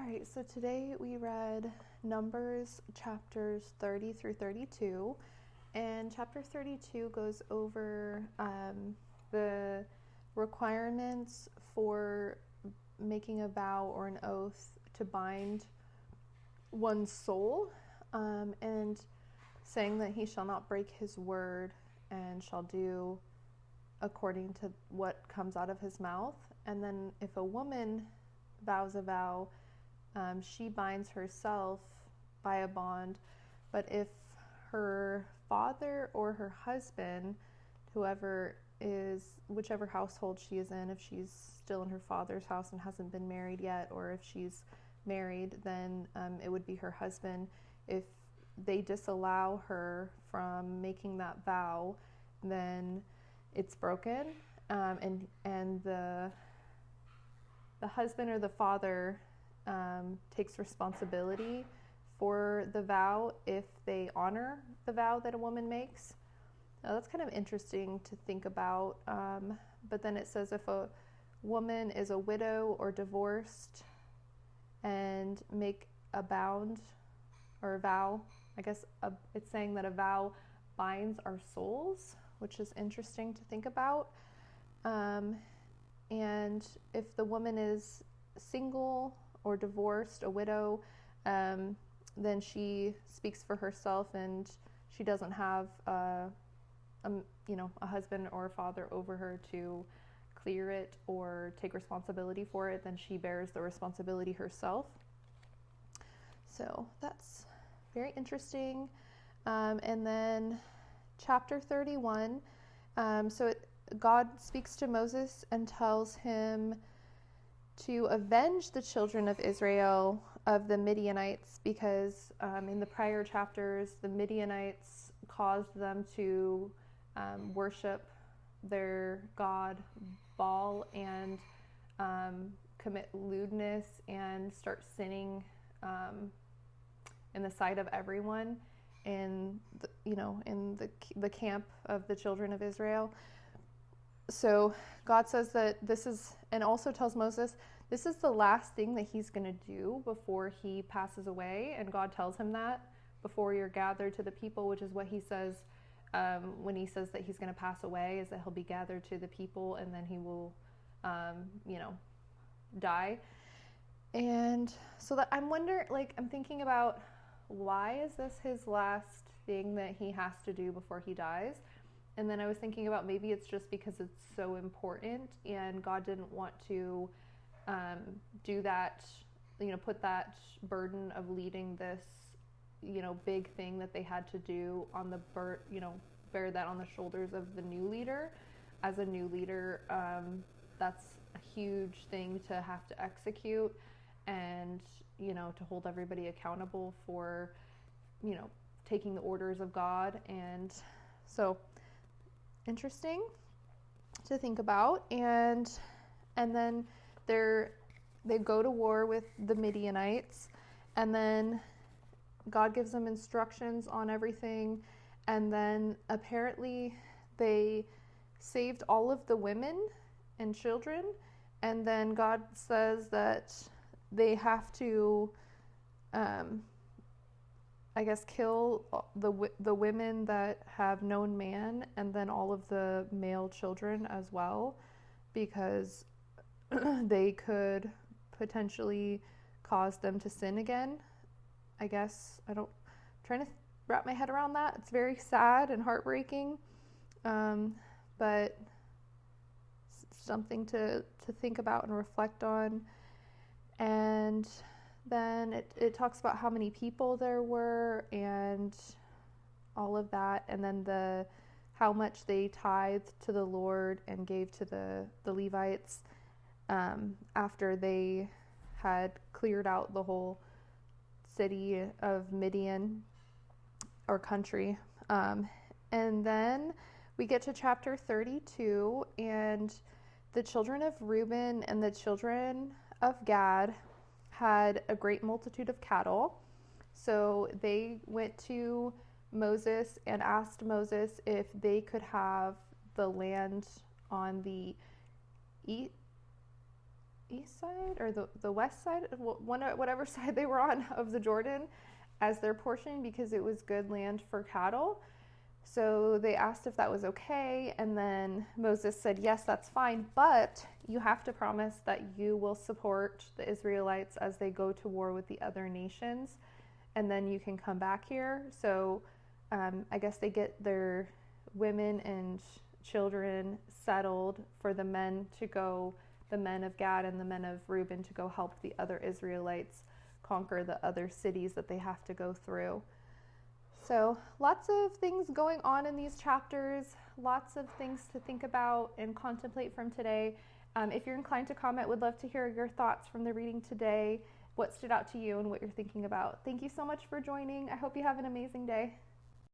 right, so today we read Numbers chapters 30 through 32, and chapter 32 goes over the requirements for making a vow or an oath to bind one's soul, and saying that he shall not break his word and shall do according to what comes out of his mouth. And then if a woman vows a vow, she binds herself by a bond. But if her father or her husband, whichever household she is in, if she's still in her father's house and hasn't been married yet, or if she's married, then it would be her husband. If they disallow her from making that vow, then it's broken, and the husband or the father takes responsibility for the vow if they honor the vow that a woman makes. Now, that's kind of interesting to think about, but then it says if a woman is a widow or divorced and make a bond or a vow, I guess it's saying that a vow binds our souls, which is interesting to think about. And if the woman is single or divorced, a widow, then she speaks for herself and she doesn't have a husband or a father over her to clear it or take responsibility for it, then she bears the responsibility herself. So that's very interesting. And then chapter 31, God speaks to Moses and tells him to avenge the children of Israel of the Midianites, because in the prior chapters, the Midianites caused them to worship their god Baal and commit lewdness and start sinning in the sight of everyone in the camp of the children of Israel. So God says that this is, and also tells Moses, this is the last thing that he's going to do before he passes away. And God tells him that before you're gathered to the people, which is what he says when he says that he's going to pass away, is that he'll be gathered to the people and then he will, die. And so that I'm thinking about, why is this his last thing that he has to do before he dies? And then I was thinking about, maybe it's just because it's so important and God didn't want to do that, put that burden of leading this, big thing that they had to do on the bear that on the shoulders of the new leader. As a new leader, that's a huge thing to have to execute, and, to hold everybody accountable for, taking the orders of God. And so interesting to think about. And then they go to war with the Midianites, and then God gives them instructions on everything. And then apparently they saved all of the women and children. And then God says that they have to, kill the women that have known man, and then all of the male children as well, because they could potentially cause them to sin again. I guess I'm trying to wrap my head around that. It's very sad and heartbreaking, but something to think about and reflect on. And then it talks about how many people there were and all of that, and then how much they tithed to the Lord and gave to the Levites after they had cleared out the whole city of Midian, or country. And then we get to chapter 32, and the children of Reuben and the children of Gad had a great multitude of cattle. So they went to Moses and asked Moses if they could have the land on the east side or the west side, whatever side they were on of the Jordan, as their portion because it was good land for cattle. So they asked if that was okay, and then Moses said, yes, that's fine, but you have to promise that you will support the Israelites as they go to war with the other nations, and then you can come back here. So I guess they get their women and children settled for the men to go, the men of Gad and the men of Reuben to go help the other Israelites conquer the other cities that they have to go through. So lots of things going on in these chapters, lots of things to think about and contemplate from today. If you're inclined to comment, would love to hear your thoughts from the reading today, what stood out to you and what you're thinking about. Thank you so much for joining. I hope you have an amazing day.